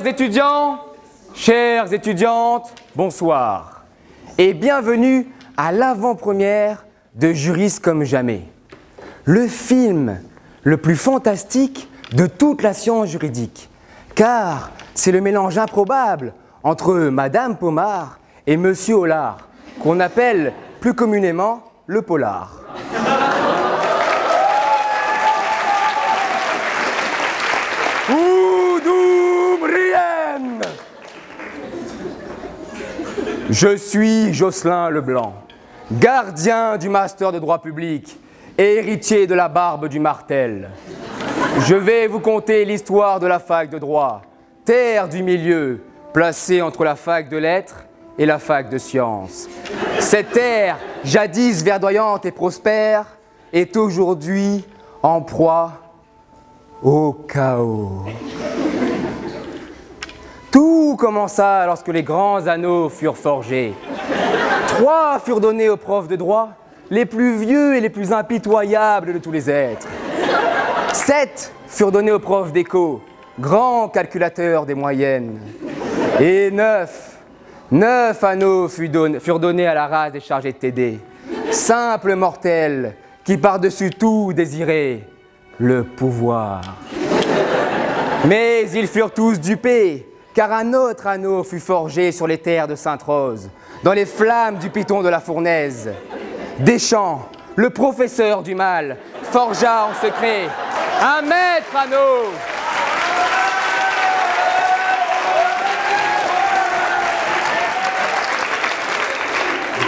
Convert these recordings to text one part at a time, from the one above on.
Chers étudiants, chères étudiantes, bonsoir et bienvenue à l'avant-première de Juristes comme jamais, le film le plus fantastique de toute la science juridique, car c'est le mélange improbable entre Madame Pomard et Monsieur Hollard, qu'on appelle plus communément le polar. Je suis Jocelyn Leblanc, gardien du master de droit public et héritier de la barbe du Martel. Je vais vous conter l'histoire de la fac de droit, terre du milieu, placée entre la fac de lettres et la fac de sciences. Cette terre, jadis verdoyante et prospère, est aujourd'hui en proie au chaos. Tout commença lorsque les grands anneaux furent forgés. 3 furent donnés aux profs de droit, les plus vieux et les plus impitoyables de tous les êtres. 7 furent donnés aux profs d'éco, grands calculateurs des moyennes. Et 9 anneaux furent donnés à la race des chargés de TD, simples mortels qui par-dessus tout désiraient le pouvoir. Mais ils furent tous dupés, car un autre anneau fut forgé sur les terres de Sainte-Rose, dans les flammes du piton de la fournaise. Deschamps, le professeur du mal, forgea en secret un maître anneau.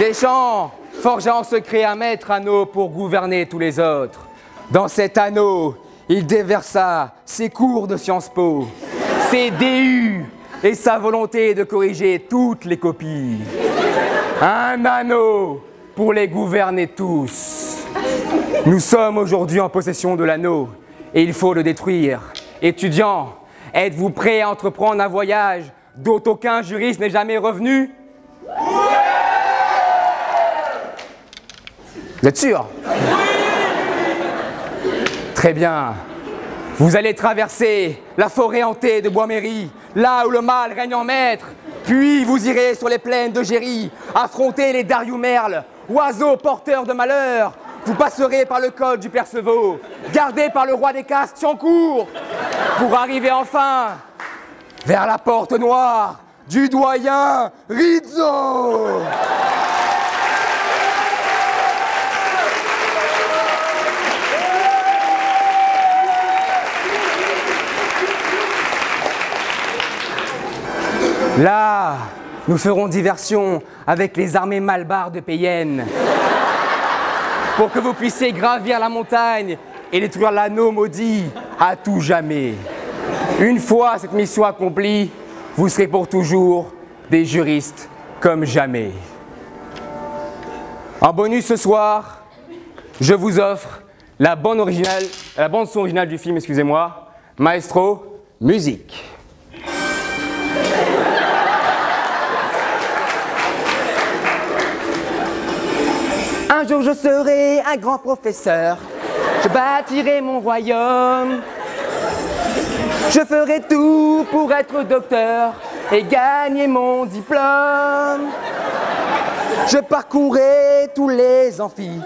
Deschamps forgea en secret un maître anneau pour gouverner tous les autres. Dans cet anneau, il déversa ses cours de Sciences Po, ses DU et sa volonté de corriger toutes les copies. Un anneau pour les gouverner tous. Nous sommes aujourd'hui en possession de l'anneau et il faut le détruire. Étudiants, êtes-vous prêts à entreprendre un voyage dont aucun juriste n'est jamais revenu? Vous êtes sûr? Très bien. Vous allez traverser la forêt hantée de Bois-Méry, là où le mal règne en maître. Puis vous irez sur les plaines de Géry, affronter les Darioumerles, oiseaux porteurs de malheur. Vous passerez par le col du Perceval, gardé par le roi des castes Thiancourt, pour arriver enfin vers la porte noire du doyen Rizzo. Là, nous ferons diversion avec les armées malbares de Payenne pour que vous puissiez gravir la montagne et détruire l'anneau maudit à tout jamais. Une fois cette mission accomplie, vous serez pour toujours des juristes comme jamais. En bonus ce soir, je vous offre la bande son originale du film, excusez-moi, Maestro, musique. Un jour je serai un grand professeur, je bâtirai mon royaume, je ferai tout pour être docteur et gagner mon diplôme. Je parcourrai tous les amphis,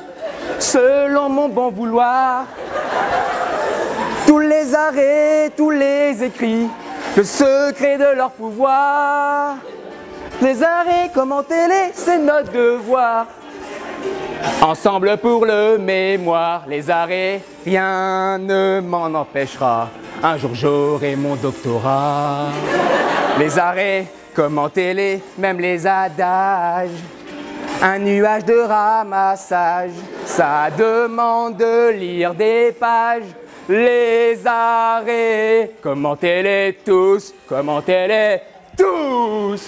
selon mon bon vouloir, tous les arrêts, tous les écrits, le secret de leur pouvoir. Les arrêts, commentez-les, c'est notre devoir. Ensemble pour le mémoire, les arrêts, rien ne m'en empêchera. Un jour j'aurai mon doctorat. Les arrêts, commentez-les, même les adages. Un nuage de ramassage, ça demande de lire des pages. Les arrêts, commentez-les tous, commentez-les tous.